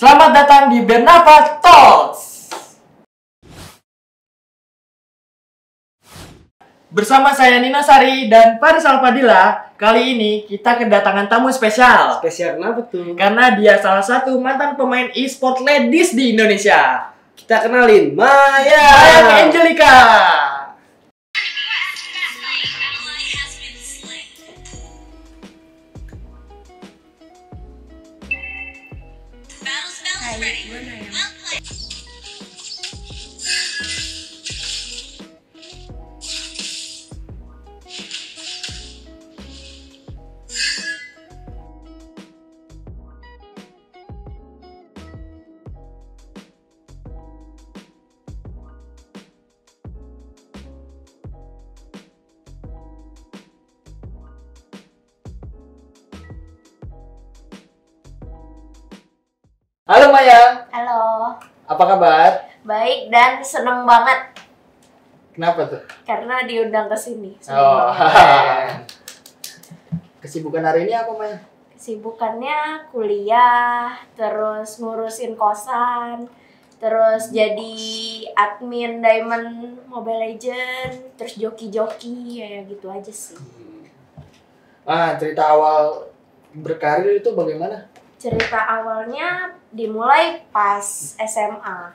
Selamat datang di Bernapa Talks. Bersama saya Nina Sari dan Farisal Fadila. Kali ini kita kedatangan tamu spesial. Spesial kenapa tuh? Karena dia salah satu mantan pemain e-sport ladies di Indonesia. Kita kenalin Maya Angelica. Halo Maya. Halo, Apa kabar? baik dan seneng banget Kenapa tuh? karena diundang ke sini. Oh. Kesibukan hari ini apa Maya? Kesibukannya kuliah, terus ngurusin kosan, terus jadi admin Diamond Mobile Legend, terus joki-joki, ya gitu aja sih. Cerita awal berkarir itu bagaimana? Cerita awalnya dimulai pas SMA.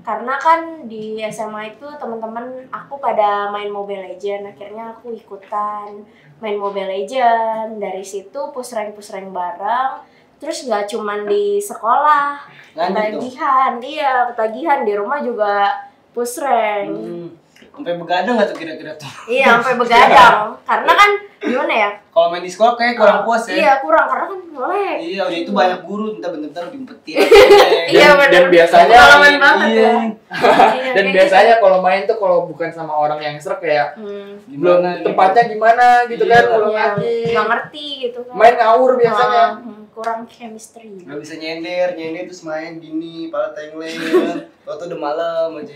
Karena kan di SMA itu teman-teman aku pada main Mobile Legend, akhirnya aku ikutan main Mobile Legend. Dari situ push rank bareng. Terus nggak cuman di sekolah, ketagihan, ketagihan di rumah juga push rank. Sampai begadang nggak tuh kira-kira tuh? Iya, sampai begadang. Karena kan gimana ya? Kalau main di sekolah kayak kurang puas ya? Iya, kurang karena kan melek. Iya, udah itu banyak guru, entah bentar-bentar diumpetin. Iya, bener. Dan biasanya pengalaman banget ya. Iya. Iya, Dan kayak biasanya kalau main tuh kalau bukan sama orang yang serak kayak belum Gimana, tempatnya gimana gitu Iya, kan, belum Iya, lagi nggak ngerti gitu kan. main ngawur biasanya. Kurang chemistry. Nggak bisa nyender terus main gini, pala tenglen. Waktu udah malam aja.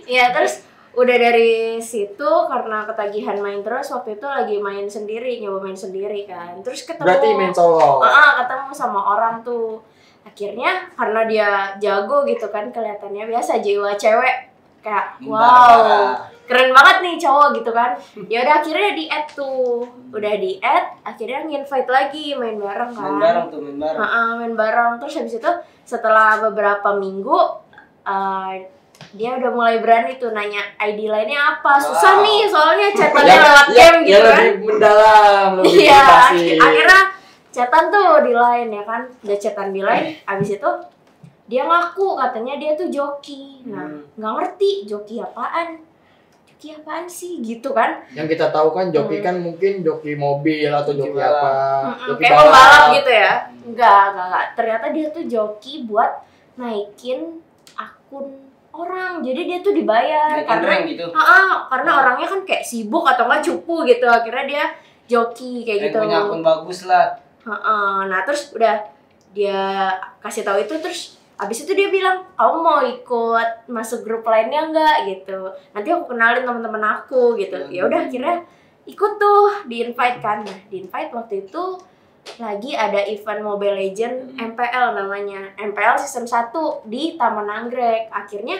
Iya, terus udah dari situ karena ketagihan main terus, waktu itu lagi main sendiri, nyoba main sendiri kan. Terus ketemu Berarti main solo. ketemu sama orang tuh. Akhirnya karena dia jago gitu kan, kelihatannya biasa jiwa cewek kayak wow, keren banget nih cowok gitu kan. Ya udah akhirnya di-add tuh. Udah di-add, akhirnya nge-invite lagi main bareng kan. Main bareng. Main bareng. Terus habis itu setelah beberapa minggu dia udah mulai berani tuh nanya ID lainnya apa. Susah nih soalnya chatannya lewat game gitu kan. Lebih mendalam, lebih Iya, privasi. akhirnya chatan tuh di line ya kan. Udah chatan di line, abis itu dia ngaku katanya dia tuh joki. Nah, nggak ngerti joki apaan. Joki apaan sih gitu kan. Yang kita tahu kan joki kan mungkin joki mobil atau joki balap. apa. Joki Kayak pembalap gitu ya. Enggak. Ternyata dia tuh joki buat naikin akun orang. Jadi dia tuh dibayar karena gitu. karena orangnya kan kayak sibuk atau enggak cupu gitu. Akhirnya dia joki kayak gitu. Punya akun bagus lah. Nah, terus udah dia kasih tahu itu, terus abis itu dia bilang, "Kamu mau ikut masuk grup lainnya enggak?" gitu. Nanti aku kenalin teman-teman aku gitu. Ya udah akhirnya ikut tuh, di-invite kan. Nah, di-invite waktu itu lagi ada event Mobile Legend MPL namanya. MPL season 1 di Taman Anggrek. Akhirnya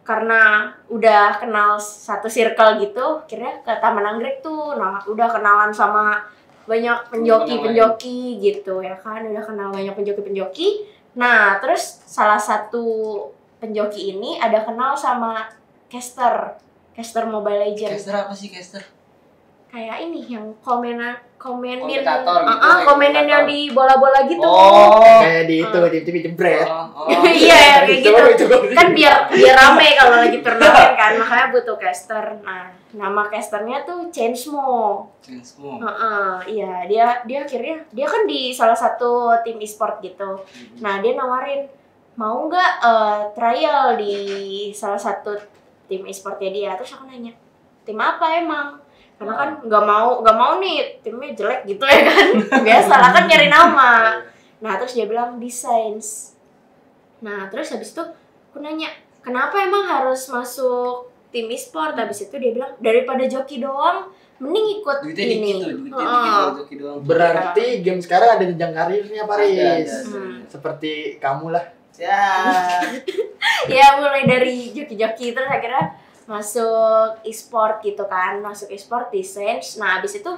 karena udah kenal satu circle gitu, akhirnya ke Taman Anggrek tuh. Nah, udah kenalan sama banyak penjoki-penjoki gitu ya kan. Udah kenal banyak penjoki-penjoki. Nah, terus salah satu penjoki ini ada kenal sama caster Mobile Legend. Caster apa sih caster? Kayak ini yang komenin Komentator gitu, komenin yang di bola-bola gitu. Kayak di itu di TV jebret. Iya, kayak gitu. Kan biar rame kalau lagi turnamen kan, makanya butuh caster. Nah, nama casternya tuh Chainsmo. Iya, dia akhirnya dia kan di salah satu tim e-sport gitu. Nah, dia nawarin mau nggak trial di salah satu tim e-sportnya dia. Terus aku nanya, tim apa emang? Karena kan nggak mau nih timnya jelek gitu ya kan. Biasalah kan nyari nama. Nah, terus dia bilang Designs. Nah, terus habis itu aku nanya, kenapa emang harus masuk tim e-sport? Habis itu dia bilang, daripada joki doang, mending ikut duitnya ini. Dikit tuh, joki doang. Berarti game sekarang ada jenjang karirnya, Paris. Ada. Seperti kamu lah. Ya mulai dari joki-joki terus akhirnya masuk e-sport gitu kan, masuk e-sport di Saints. Nah abis itu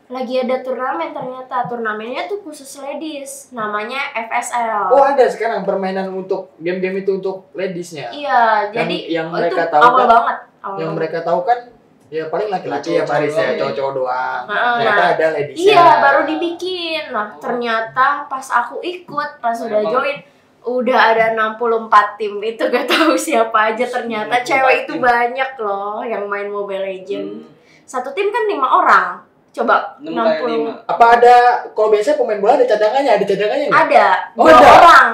lagi ada turnamen, ternyata turnamennya tuh khusus ladies, namanya FSL. Oh ada sekarang permainan untuk game-game itu untuk ladiesnya. Iya, Yang- jadi yang itu mereka tahu awal kan- banget. Yang mereka tahu kan ya paling laki-laki ya Paris ya, Cowok-cowok cowok-cowok doang. Nah, Ternyata ada ladiesnya. iya baru dibikin. Nah ternyata pas aku ikut, pas udah Emang. join, udah ada 64 tim. Itu gak tahu siapa aja, ternyata 64 cewek itu tim. banyak loh yang main Mobile Legends. Hmm. Satu tim kan 5 orang. Coba 6 kali 5. Apa ada kalau biasanya pemain bola ada cadangannya nggak? Ada Oh, 2 ada? orang.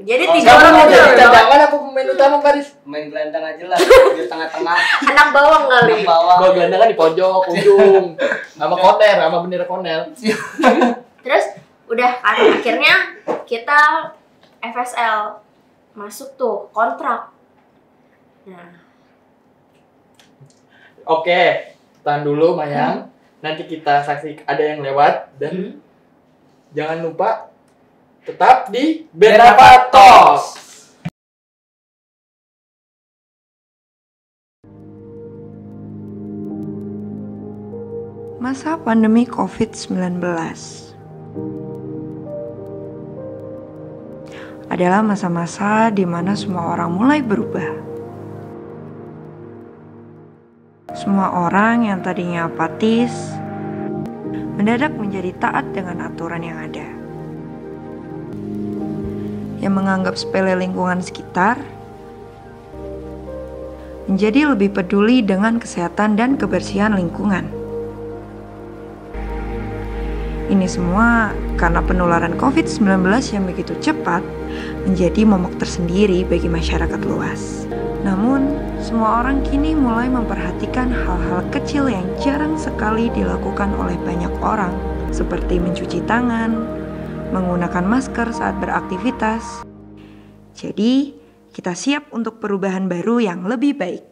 Jadi Oh, 3 Kamu orang mau aja. jadi cadangan apa pemain utama Paris? Main gelandang aja lah di tengah-tengah. Anak bawang kali. Anak bawah. Gol gelandangan di pojok, ujung, sama corner, sama bendera corner. Terus udah kan akhirnya kita FSL masuk tuh kontrak. Nah, Oke, tahan dulu Mayang. Nanti kita saksi ada yang lewat dan jangan lupa tetap di Bernapa Talks. Masa pandemi COVID-19 adalah masa-masa di mana semua orang mulai berubah. Semua orang yang tadinya apatis mendadak menjadi taat dengan aturan yang ada. Yang menganggap sepele lingkungan sekitar menjadi lebih peduli dengan kesehatan dan kebersihan lingkungan. Ini semua karena penularan COVID-19 yang begitu cepat menjadi momok tersendiri bagi masyarakat luas. Namun, semua orang kini mulai memperhatikan hal-hal kecil yang jarang sekali dilakukan oleh banyak orang, seperti mencuci tangan, menggunakan masker saat beraktivitas. Jadi, kita siap untuk perubahan baru yang lebih baik.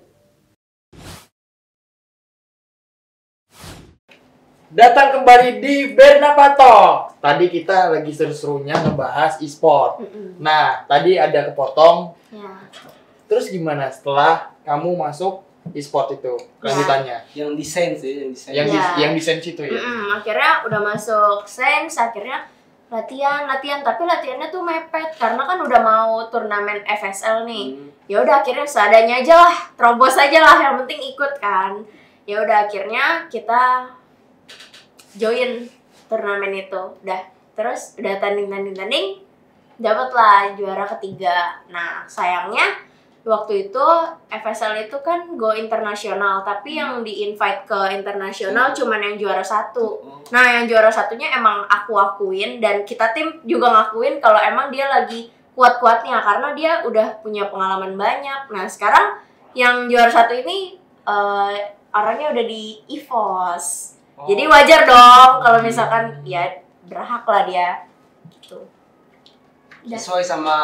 Datang kembali di Bernapa Talks. Tadi kita lagi seru-serunya ngebahas e-sport. Nah, tadi ada kepotong. ya. Terus gimana setelah kamu masuk e-sport itu? Kelanjutannya? Yang desain sih, yang desain. Yang Ya. yang di Sense itu ya? Akhirnya udah masuk Saints, akhirnya latihan, tapi latihannya tuh mepet karena kan udah mau turnamen FSL nih. Ya udah akhirnya seadanya aja lah, terobos aja lah, yang penting ikut kan. Ya udah akhirnya kita join turnamen itu. Terus udah tanding, dapatlah juara ketiga. Nah, sayangnya waktu itu FSL itu kan go internasional, tapi yang di-invite ke internasional cuman yang juara 1. Nah, yang juara 1-nya emang aku akuin dan kita tim juga ngakuin kalau emang dia lagi kuat-kuatnya karena dia udah punya pengalaman banyak. Nah, sekarang yang juara 1 ini orangnya udah di EVOS. Jadi wajar dong kalau misalkan ya berhak lah dia gitu. Sesuai sama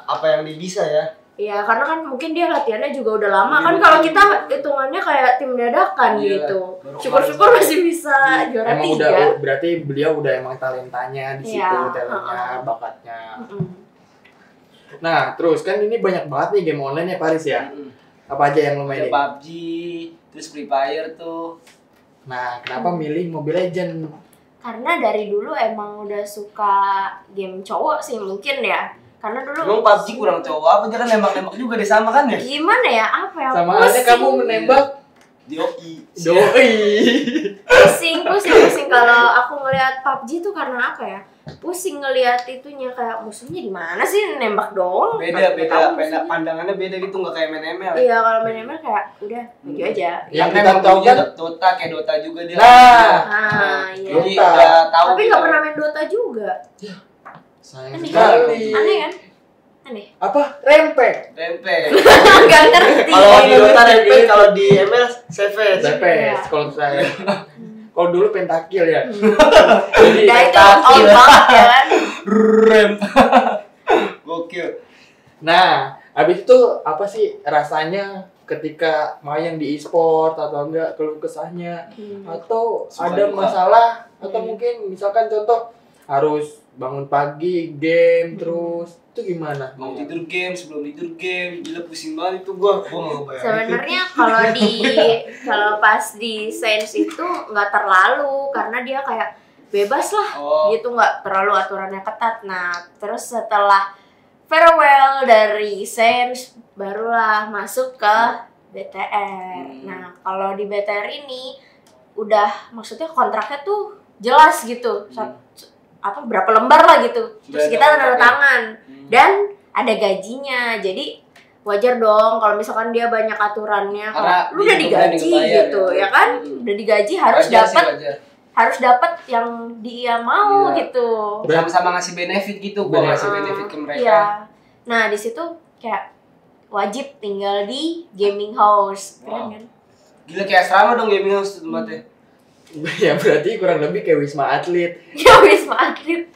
apa yang dia bisa ya. Iya, karena kan mungkin dia latihannya juga udah lama. Lebih Kan kalau rutin. kita hitungannya kayak tim dadakan Iya, gitu. baru Syukur-syukur kemarin masih bisa juara Emang 3. udah berarti beliau udah emang talentanya di situ, Iya, talentnya, bakatnya. Mm-mm. Nah, terus kan ini banyak banget nih game online ya Paris ya. Apa aja yang lo Ada mainin? PUBG, terus Free Fire tuh. Nah, kenapa milih Mobile Legends? Karena dari dulu emang udah suka game cowok sih mungkin ya. Karena dulu Emang PUBG kurang cowok apa? Dia kan nembak-nembak juga deh sama kan ya? gimana ya? Apa ya? Sama halnya kamu menembak Doi. doi. pusing kalau aku ngelihat PUBG tuh karena apa ya? Pusing ngelihat itunya kayak musuhnya di mana sih, nembak doang. Beda, Nggak tahu musuhnya. pandangannya beda gitu, nggak kayak main ML. Iya, kalau main ML kayak udah gitu aja. Yang Kan kita emang tahu dulunya kan Dota kayak Dota juga dia. Nah. Iya. Jadi Dota. udah tahu. Tapi gitu. nggak pernah main Dota juga. sayang Aneh. sekali. Aneh kan? Aneh. Apa? Rempek. Rempeng. Gak ngerti. Kalau di Dota rempeng, kalau di ML Savage. Rempek kalau saya. Kalau dulu pentakil ya. Jadi Jadi nah itu all banget ya kan. Rem. Gokil. nah, habis itu apa sih rasanya ketika main di e-sport atau enggak, keluh kesahnya atau Suka ada duka. masalah atau mungkin misalkan contoh harus bangun pagi game terus. Itu gimana? Mau tidur game, sebelum tidur game, gila pusing banget itu gua nggak kebayang. Sebenarnya kalau pas di Saints itu nggak terlalu karena dia kayak bebas lah gitu, nggak terlalu aturannya ketat. Nah terus setelah farewell dari Saints barulah masuk ke BTR. Nah kalau di BTR ini udah maksudnya kontraknya tuh jelas gitu, berapa lembar lah gitu, terus kita tanda tangan dan ada gajinya. Jadi wajar dong kalau misalkan dia banyak aturannya, kalau lu udah digaji gitu ya kan, udah digaji harus dapat yang dia mau gitu. Sama-sama ngasih benefit gitu, gua ngasih benefit ke mereka. Iya. Nah di situ kayak wajib tinggal di gaming house, keren kan? Gila kayak asrama dong gaming house itu tempatnya. Ya berarti kurang lebih kayak Wisma Atlet. Ya Wisma Atlet.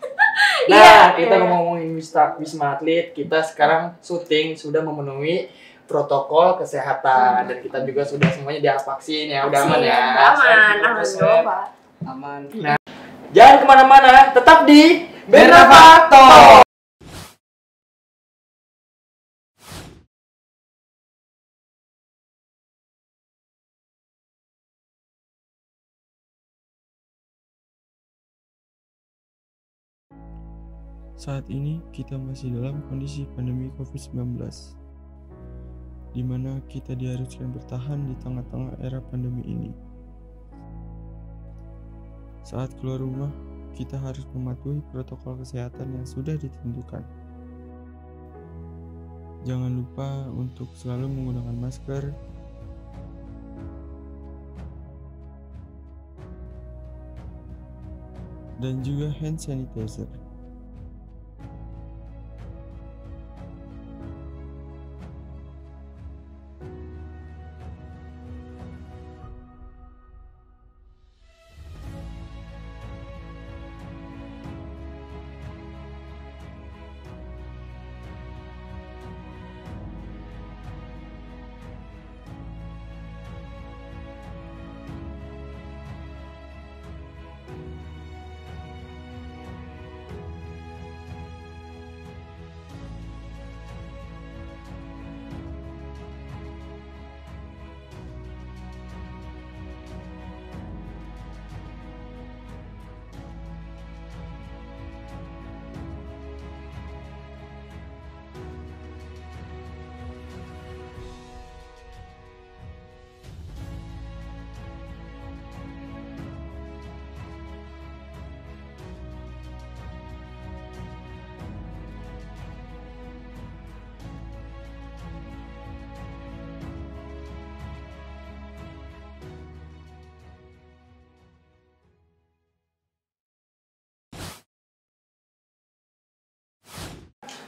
Nah, kita ngomongin Wisma Atlet, kita sekarang syuting sudah memenuhi protokol kesehatan dan kita juga sudah semuanya divaksin ya, udah aman ya. Aman. Nah, jangan kemana-mana, tetap di Benda Faktor. Saat ini kita masih dalam kondisi pandemi COVID-19, di mana kita diharuskan bertahan di tengah-tengah era pandemi ini. Saat keluar rumah, kita harus mematuhi protokol kesehatan yang sudah ditentukan. Jangan lupa untuk selalu menggunakan masker, dan juga hand sanitizer.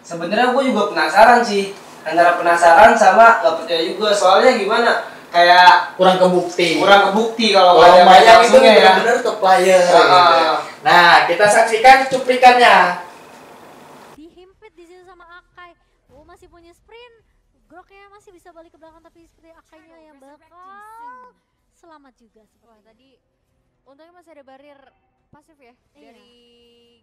Sebenarnya gue juga penasaran sih, antara penasaran sama gak percaya juga. Soalnya gimana, kayak kurang kebukti kalau Mayang itu ya. benar-benar top player gitu. Nah kita saksikan cuplikannya. Dihimpit di situ sama Akai. Masih punya sprint, Groknya masih bisa balik ke belakang, tapi seperti Akainya yang bakal selamat juga. Wah tadi untungnya masih ada barrier pasif ya dari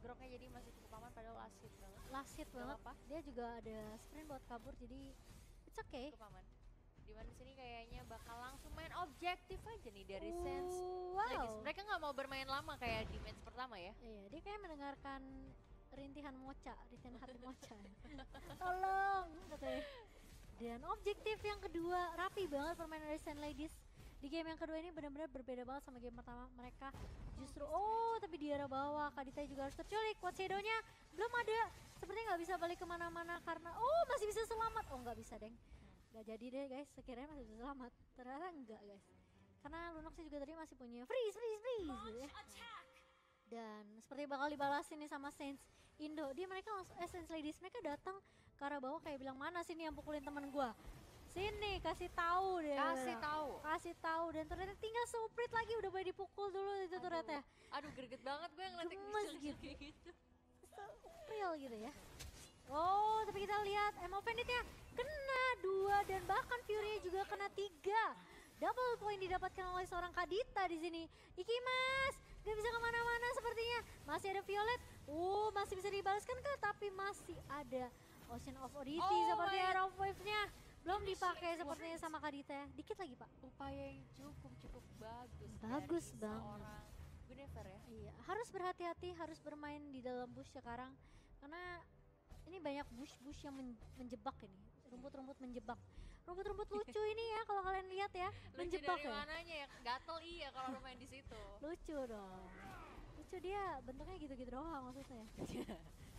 Groknya, jadi masih cukup aman, padahal last hit banget. Dia juga ada sprint buat kabur, jadi it's okay. Cukup aman. Dimana sini kayaknya bakal langsung main objektif aja nih dari Sense. Wow. Mereka nggak mau bermain lama kayak di match pertama ya. Iya, dia kayak mendengarkan rintihan hati mocha. Tolong katanya. Dan objektif yang kedua, rapi banget permainan dari Sand Ladies. Di game yang kedua ini benar-benar berbeda banget sama game pertama. Mereka justru tapi di arah bawah Kadita juga harus terculik. Quad Shadow-nya belum ada. Sepertinya nggak bisa balik kemana-mana karena masih bisa selamat. Nggak bisa deng. Nggak jadi deh guys. Sekiranya masih bisa selamat. Ternyata enggak guys. Karena Lunoxnya juga tadi masih punya freeze gitu ya. Dan seperti bakal dibalasin nih sama Saints Indo. Mereka langsung Saints Ladies mereka datang ke arah bawah kayak bilang, mana sini yang pukulin temen gua. Sini kasih tahu deh. Kasih tahu dan ternyata tinggal suprit lagi, udah boleh dipukul dulu itu ternyata. Aduh greget banget gue ngeliatin gitu. Real gitu ya. Tapi kita lihat Emo Bandit-nya kena 2 dan bahkan Fury juga kena 3. Double point didapatkan oleh seorang Kadita di sini. Ikimas Gak bisa kemana-mana sepertinya. Masih ada Violet. Masih bisa dibalaskan kah? Tapi masih ada Ocean of Oddity seperti Arrow Wave-nya. Belum dipakai sepertinya sama Kadita. Dikit lagi, Pak. Upaya yang cukup bagus. Bagus dari banget. seorang Guinevere ya. Iya, harus berhati-hati, harus bermain di dalam bush sekarang. Karena ini banyak bush yang menjebak ini. Rumput-rumput menjebak. Rumput-rumput lucu ini ya kalau kalian lihat ya. Menjebak dari ya. mananya ya? Gatel iya kalau lu main di situ. Lucu dong. Lucu dia, bentuknya gitu-gitu doang maksudnya.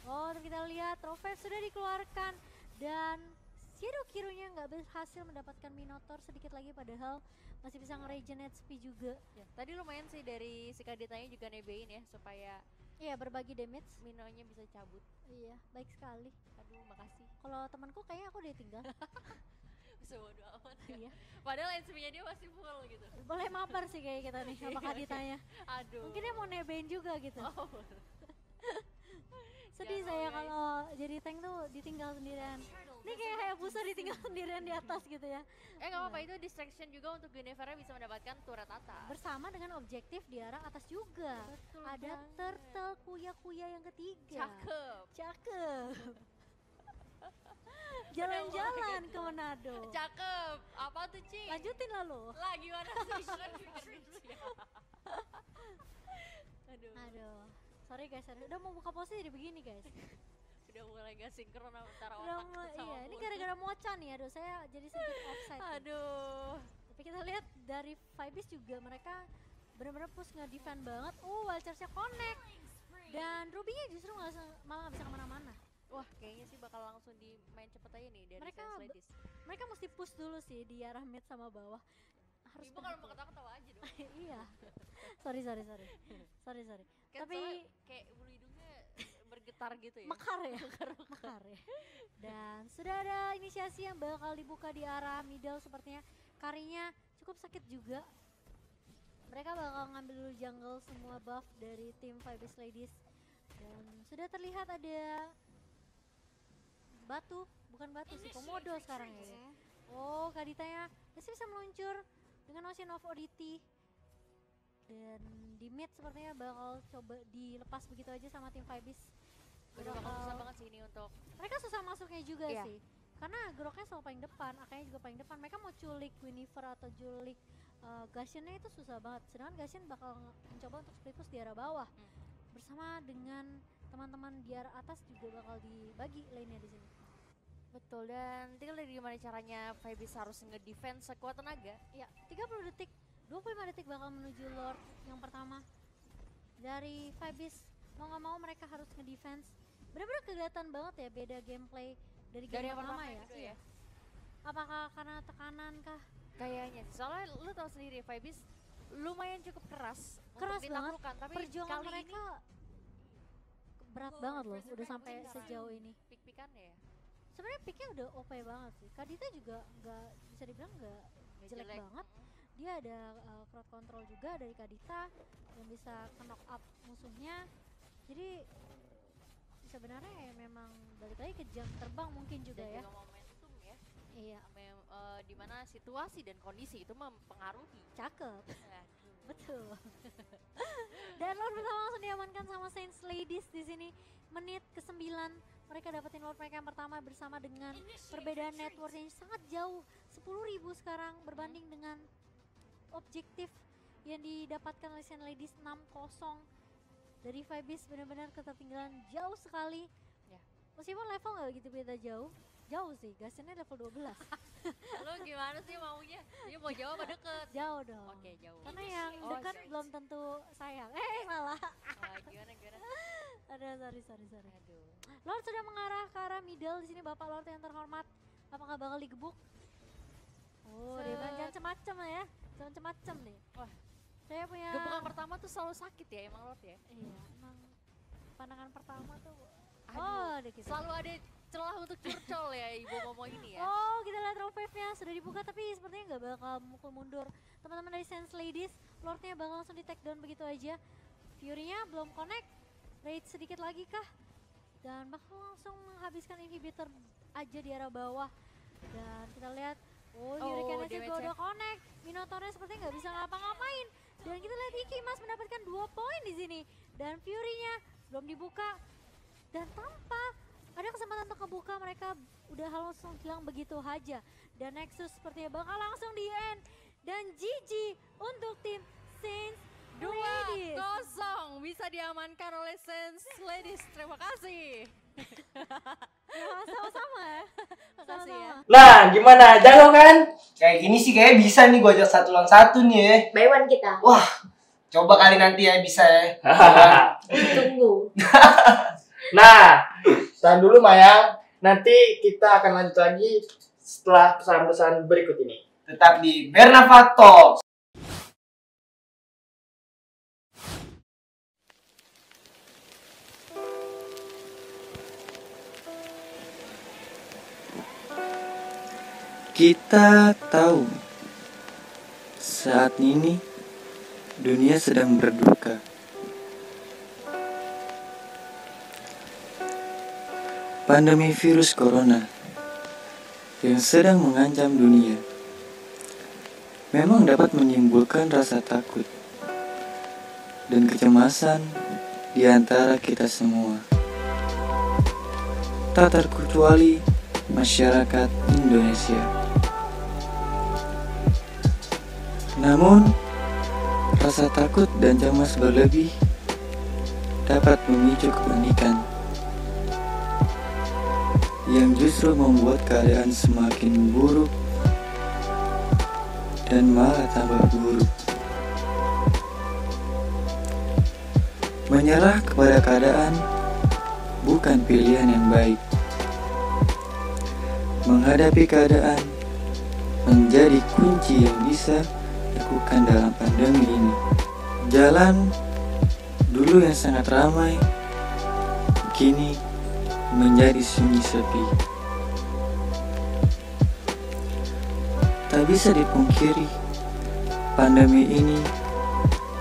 Terus kita lihat Trophy sudah dikeluarkan dan Shadow Kirunya nggak berhasil mendapatkan Minotaur sedikit lagi, padahal masih bisa nge-regenerate SP juga. Ya, tadi lumayan sih dari si Kaditanya juga nebein ya supaya Iya, berbagi damage. Minonya bisa cabut. Iya, baik sekali. Aduh, makasih. Kalau temanku kayaknya aku udah tinggal. Bisa bodo amat ya. Iya. Padahal HP-nya dia masih full gitu. Boleh mabar sih kayak kita nih sama Kaditanya. Aduh. Mungkin dia mau nebein juga gitu. Oh. Sedih Jangan, saya guys. kalau jadi tank tuh ditinggal sendirian. Ini kayak Hayabusa ditinggal sendirian di atas gitu ya. Gak apa-apa, itu distraction juga untuk Guinevere bisa mendapatkan turret atas. Bersama dengan objektif di arah atas juga. Betul Ada banget. turtle kuya-kuya yang ketiga. Cakep. Jalan-jalan ke Manado. Cakep. Apa tuh, Ci? Lanjutin lalu. Lah gimana sih? Aduh. Aduh. Sorry guys, udah mau buka pose jadi begini guys. Udah mulai gak sinkron antara Udah otak mulai, sama iya, ini mulut. gara-gara mocha nih, aduh saya jadi sedikit offside. nih. Aduh. Tapi kita lihat dari Vibes juga mereka benar-benar push nge-defend banget. Wild Charge-nya connect. Dan Ruby-nya justru malah nggak bisa kemana-mana. Wah, kayaknya sih bakal langsung di main cepet aja nih dari Mereka Sense Ladies. Mereka mesti push dulu sih di arah mid sama bawah. Harus Ibu kalau mau ketawa-ketawa aja dong. iya. Sorry. Kan Tapi soalnya kayak bulu hidungnya bergetar gitu ya. mekar ya. Mekar ya. Dan sudah ada inisiasi yang bakal dibuka di arah middle sepertinya. Karinya cukup sakit juga. Mereka bakal ngambil dulu jungle semua buff dari tim Vibes Ladies. Dan sudah terlihat ada batu, bukan batu sih, komodo sekarang ya. Oh, Kaditanya masih bisa meluncur dengan Ocean of Oddity. Dan di mid sepertinya bakal coba dilepas begitu aja sama tim Vibes. Udah bakal susah banget sih ini untuk Mereka susah masuknya juga Iya. sih. Karena Groknya selalu paling depan, Akanya juga paling depan. Mereka mau culik Guinevere atau culik Gashennya itu susah banget. Sedangkan Gashen bakal mencoba untuk split push di arah bawah. Bersama dengan teman-teman di arah atas juga bakal dibagi lane-nya di sini. betul, dan tinggal dari gimana caranya Vibes harus nge-defense sekuat tenaga. Ya, 30 detik, 25 detik bakal menuju Lord yang pertama. Dari Vibes, mau nggak mau mereka harus nge-defense. Benar-benar kelihatan banget ya beda gameplay dari game yang pertama pertama ya. gitu ya. Apakah karena tekanan kah? Kayaknya sih, soalnya lu tahu sendiri Vibes lumayan cukup keras Keras untuk banget, ditaklukkan, tapi perjuangan kali mereka berat banget loh, udah sampai Mungkin sejauh ini. ini pik-pikannya ya. Sebenarnya picknya udah OP banget sih. Kadita juga nggak bisa dibilang nggak Nggak jelek banget. Dia ada crowd control juga dari Kadita yang bisa knock up musuhnya. Jadi sebenarnya ya memang balik lagi ke jam terbang mungkin juga Dan ya. juga momentum ya. Iya, Dimana situasi dan kondisi itu mempengaruhi. cakep. Aduh. Betul. Dan Lord pertama langsung diamankan sama Saints Ladies di sini. Menit ke-9 mereka dapetin Lord mereka yang pertama bersama dengan perbedaan network yang sangat jauh. 10.000 sekarang berbanding dengan objektif yang didapatkan oleh Saints Ladies 6-0. Dari Vibes benar-benar ketertinggalan jauh sekali. Ya. Meskipun level nggak gitu beda jauh. Jauh sih, Gassennya level 12. Lu gimana sih maunya? Dia mau jauh apa deket? Jauh dong. Oke, jauh. Karena yang Oh, dekat sorry. belum tentu sayang. Malah. Gimana? Aduh, sorry. Aduh. Lord sudah mengarah ke arah middle. Di sini Bapak Lord yang terhormat. Apakah bakal digebuk? Oh, dia bilang jangan macem-macem ya. Jangan macem-macem nih. Wah, Saya punya gebukan pertama tuh selalu sakit ya emang Lord ya? Iya, emang pandangan pertama tuh. Aduh, Oh, deh gitu. selalu ada celah untuk curcol ya ibu ngomong ini ya. Oh, kita lihat row wave-nya sudah dibuka tapi sepertinya nggak bakal mukul mundur. Teman-teman dari Sense Ladies, Lord-nya bakal langsung di take down begitu aja. Fury-nya belum connect. Raid sedikit lagi kah? Dan bakal langsung menghabiskan inhibitor aja di arah bawah. Dan kita lihat, Hurricane Black juga udah connect. Minotaurnya sepertinya nggak bisa ngapa-ngapain. Dan kita lihat Iki Mas mendapatkan 2 poin di sini. Dan Fury-nya belum dibuka. Dan tanpa ada kesempatan untuk kebuka, mereka udah langsung hilang begitu aja. Dan Nexus sepertinya bakal langsung di end. Dan GG untuk tim Saints 2-0 bisa diamankan oleh Saints Ladies. Terima kasih. Ya, sama-sama ya. Makasih ya. Nah, gimana? Jago kan? Kayak gini sih kayak bisa nih gue ajak 1 lawan 1 nih ya. By one kita. Wah, coba kali nanti ya bisa ya. Tunggu. Nah, tahan dulu Mayang. Nanti kita akan lanjut lagi setelah pesan-pesan berikut ini. Tetap di Bernava Talks. Kita tahu saat ini dunia sedang berduka. Pandemi virus corona yang sedang mengancam dunia memang dapat menimbulkan rasa takut dan kecemasan di antara kita semua. Tak terkecuali masyarakat Indonesia. Namun, rasa takut dan cemas berlebih dapat memicu kepanikan yang justru membuat keadaan semakin buruk dan malah tambah buruk. Menyerah kepada keadaan bukan pilihan yang baik. Menghadapi keadaan menjadi kunci yang bisa dilakukan dalam pandemi ini. Jalan dulu yang sangat ramai, kini menjadi sunyi sepi. Tak bisa dipungkiri, pandemi ini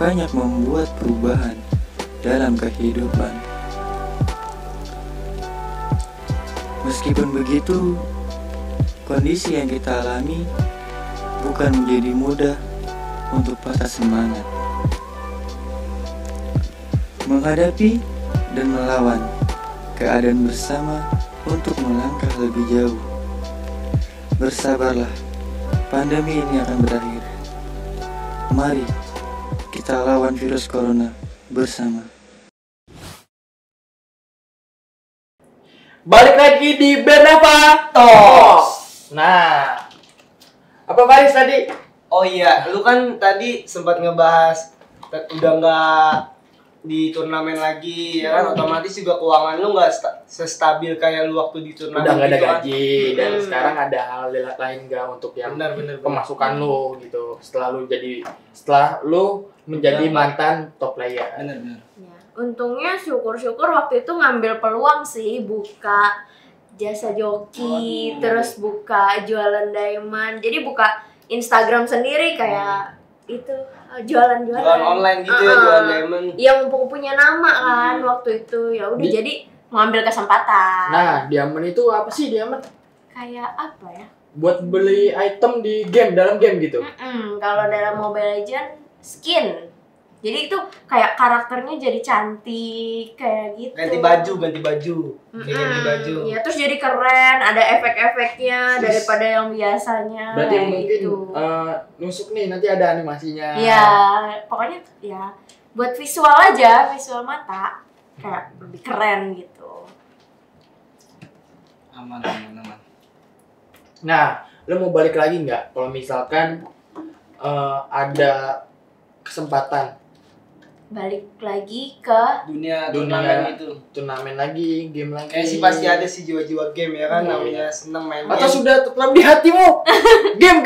banyak membuat perubahan dalam kehidupan. Meskipun begitu, kondisi yang kita alami bukan menjadi mudah untuk patah semangat. Menghadapi dan melawan keadaan bersama untuk melangkah lebih jauh. Bersabarlah, pandemi ini akan berakhir. Mari kita lawan virus corona bersama. Balik lagi di Bernava Talks. Nah, apa Faris tadi? Oh iya, lu kan tadi sempat ngebahas udah nggak di turnamen lagi, ya kan? Otomatis juga keuangan lu nggak sestabil kayak lu waktu di turnamen. Udah nggak ada gitu kan? gaji dan sekarang ada hal lain nggak untuk yang Benar. pemasukan lu gitu. Setelah lu menjadi mantan top player. Benar. Ya, untungnya syukur-syukur waktu itu ngambil peluang sih, buka jasa joki, terus buka jualan diamond. Jadi buka Instagram sendiri kayak itu jualan online gitu ya, jualan diamond. Yang mumpung punya nama kan waktu itu, ya udah jadi mengambil kesempatan. Nah, diamond itu apa sih diamond? Kayak apa ya? Buat beli item di game, dalam game gitu. Kalau dalam Mobile Legends skin. Jadi itu kayak karakternya jadi cantik kayak gitu. Ganti baju. Ganti baju. Ya, terus jadi keren, ada efek-efeknya daripada yang biasanya. Berarti kayak mungkin gitu. nusuk nih nanti ada animasinya. Ya, pokoknya ya buat visual aja, visual mata kayak lebih keren gitu. Aman. Nah, lo mau balik lagi nggak? Kalau misalkan ada kesempatan balik lagi ke dunia turnamen itu, turnamen lagi, game lagi. kayak sih pasti ada sih jiwa-jiwa game ya kan, namanya seneng main Atau game. sudah tetap di hatimu game.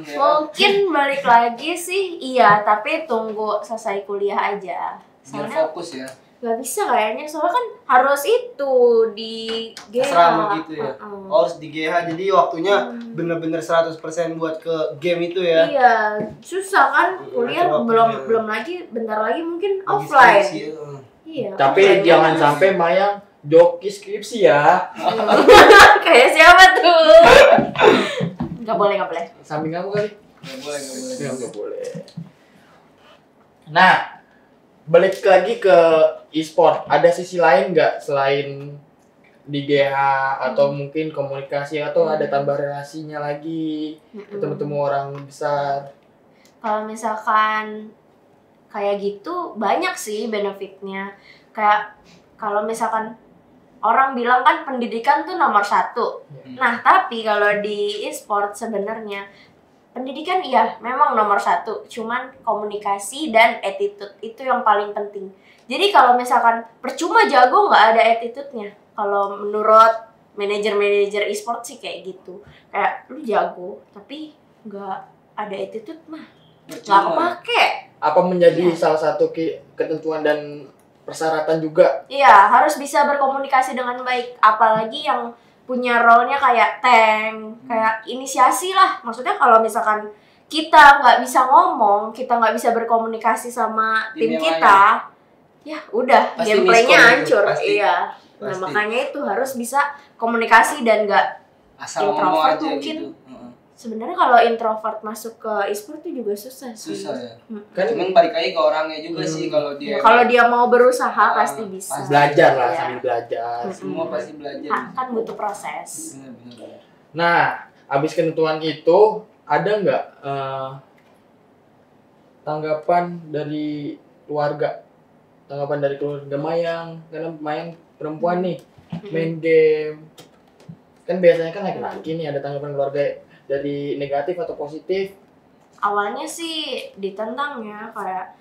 Ya. mungkin balik lagi sih, iya, tapi tunggu selesai kuliah aja. Biar Soalnya fokus ya. nggak bisa kayaknya, soalnya kan harus itu di GH. Asrama gitu ya. Oh, harus di GH, jadi waktunya bener-bener 100% buat ke game itu ya. Iya, susah kan kuliah, Ngatur belum waktunya. belum lagi bentar lagi mungkin Lagi offline. skripsi, Iya. Tapi offline jangan lagi. sampai Mayang joki skripsi ya. Kayak siapa tuh? Nggak Nggak boleh. Samping kamu kali? Nggak boleh. Nggak boleh. Nah, balik lagi ke e-sport. Ada sisi lain nggak selain di GH atau mungkin komunikasi atau ada tambah relasinya lagi, ketemu orang besar? Kalau misalkan kayak gitu banyak sih benefitnya. Kayak kalau misalkan orang bilang kan pendidikan tuh nomor 1. Nah tapi kalau di e-sport sebenarnya pendidikan iya memang nomor 1, cuman komunikasi dan attitude itu yang paling penting. Jadi kalau misalkan percuma jago nggak ada attitude-nya. Kalau menurut manajer e-sport sih kayak gitu. Kayak lu jago tapi nggak ada attitude mah nggak kepake. Apa menjadi salah satu ketentuan dan persyaratan juga? Iya, harus bisa berkomunikasi dengan baik. Apalagi yang punya role-nya kayak tank, kayak inisiasi lah. Maksudnya kalau misalkan kita nggak bisa ngomong, kita nggak bisa berkomunikasi sama tim kita, ya udah Pasti gameplaynya miskom hancur. itu, pasti. Iya. Nah Pasti. makanya itu harus bisa komunikasi dan nggak Asal ngomong introvert aja mungkin. gitu. Sebenarnya kalau introvert masuk ke e-sport itu juga susah sih. Susah ya. Kan Cuman balik lagi ke orangnya juga sih kalau dia. Ya, kalau dia mau berusaha pasti bisa. pasti. belajar lah, Iya. sambil belajar. Semua pasti belajar. Kan butuh proses. Benar. Nah, abis ketentuan itu ada nggak tanggapan dari keluarga? Tanggapan dari keluarga Mayang, karena Mayang perempuan nih, main game. Kan biasanya kan laki-laki nih, ada tanggapan keluarga dari negatif atau positif? Awalnya sih ditentang ya, kayak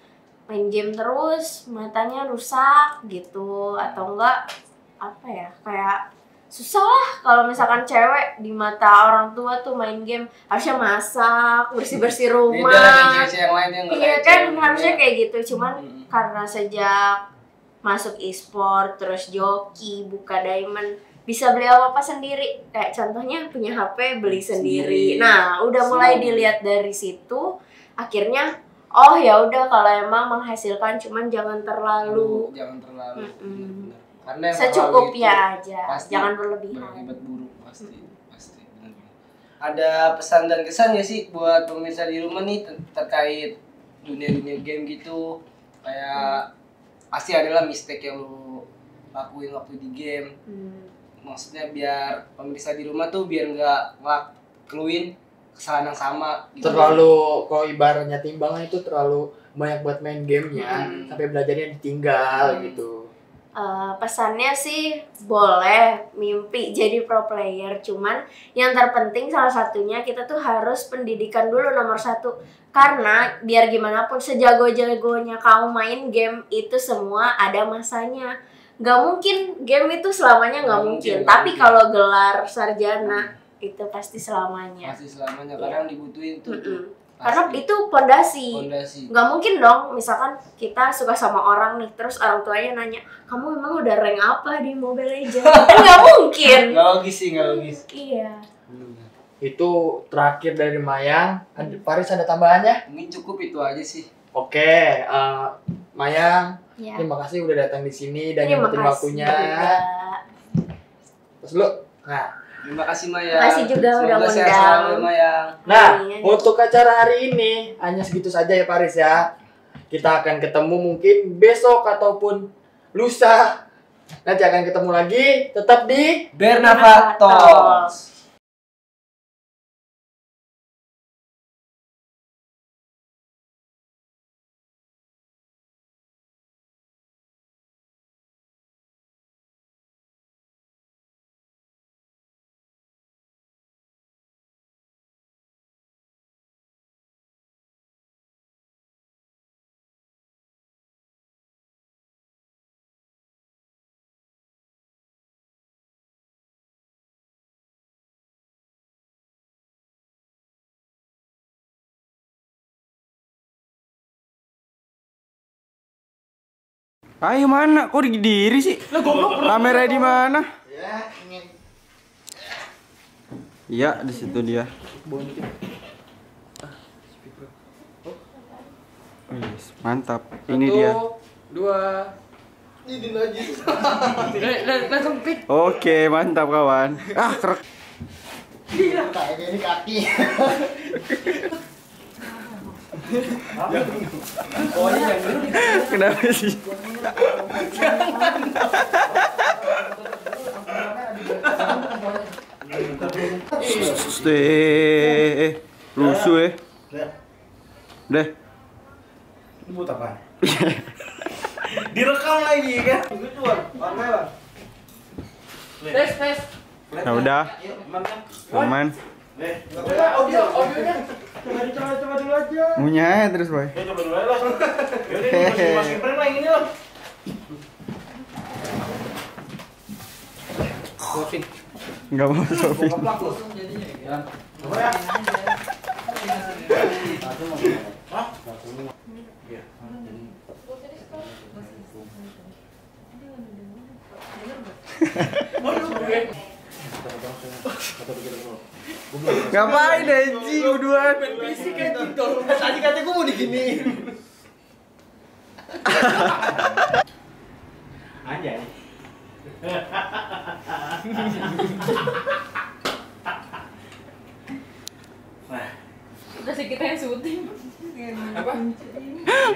main game terus matanya rusak gitu, atau enggak apa ya, kayak susah lah kalau misalkan cewek di mata orang tua tuh main game harusnya masak, bersih-bersih Beda rumah. dengan cewek-cewek yang lain yang nggak Iya kayak kan cewek. harusnya kayak gitu, cuman karena sejak masuk e-sport terus joki, buka diamond, bisa beli apa sendiri. Kayak contohnya punya HP beli sendiri. Nah, udah mulai dilihat dari situ, akhirnya oh ya udah kalau emang menghasilkan cuman jangan terlalu Jangan terlalu. Benar. Karena yang secukupnya terlalu itu aja. pasti Jangan berlebihan. berakibat buruk pasti. Benar. Ada pesan dan kesan nggak sih buat pemirsa di rumah nih terkait dunia game gitu? Kayak pasti adalah mistake yang lu lakuin waktu di game. Maksudnya biar pemirsa di rumah tuh biar nggak ngelakuin kesalahan yang sama gitu. Terlalu, kalau ibaratnya timbangan itu terlalu banyak buat main gamenya, sampai belajarnya ditinggal gitu. Pesannya sih boleh mimpi jadi pro player, cuman yang terpenting salah satunya kita tuh harus pendidikan dulu nomor 1. Karena biar gimana pun sejago-jagonya kamu main game itu semua ada masanya. Nggak mungkin game itu selamanya, nggak mungkin. Tapi kalau gelar sarjana itu pasti selamanya. Kadang dibutuhin tuh. Karena itu pondasi. Nggak mungkin dong misalkan kita suka sama orang nih, terus orang tuanya nanya, kamu emang udah rank apa di Mobile Legends? Kan nggak mungkin. Nggak logis. Iya. Itu terakhir dari Mayang. Paris ada tambahannya? Mungkin cukup itu aja sih. Oke, Mayang, Ya. terima kasih udah datang di sini dan Terima nyempetin kasih waktunya. juga. Terus lu, nah, Terima kasih Maya. Terima kasih juga udah Semoga sehat ngundang. selalu Maya. Nah, Amin. untuk acara hari ini hanya segitu saja ya Paris ya. Kita akan ketemu mungkin besok ataupun lusa. Nanti akan ketemu lagi, tetap di Bernava Talks. Ayo mana? Kok diri sih? Kamera di mana? Iya, di situ dia. Wih, mantap. Ini dia. 2. Ini lagi. Langsung pick. Oke, mantap kawan. Ah, Kayaknya ini kaki. Kenapa sih? Lusuh ya. Deh. Ini buat apa? Direkam lagi kan? Itu Bang. Tes. Nah udah. Aman. Audionya. Coba dulu aja. Munyai terus boy. Ya coba dulu aja lah. Yaudah masukin frame lah yang ini lah. Enggak mau shopping. Coba ya. Ngapain Eji uduan? Fisik kan gitu. Tadi katanya gue mau diginiin. Anjay. Udah sih kita yang syuting. Apa?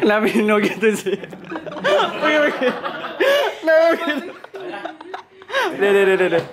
Kenapa Nino gitu sih? Kenapa gitu? Deh.